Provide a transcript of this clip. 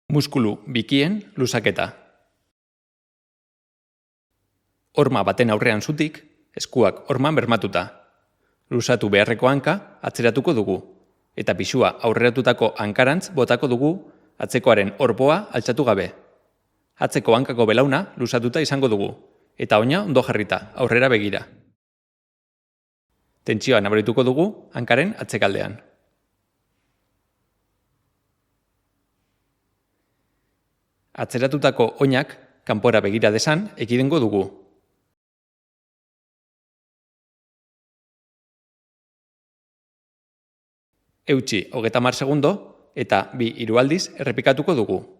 Muskulu bikien luzaketa. Horma baten aurrean zutik, eskuak horman bermatuta. Luzatu beharreko hanka atzeratuko dugu, eta pisua aurreratutako hankarantz botako dugu atzekoaren orpoa altxatu gabe. Atzeko hankako belauna luzatuta izango dugu, eta oina ondo jarrita, aurrera begira. Tentsioa nabarituko dugu hankaren atzekaldean. Atzeratutako oinak kanpora begira desan ekidengo dugu. Eutsi 30 segundo eta 2 hiru aldiz errepikatuko dugu.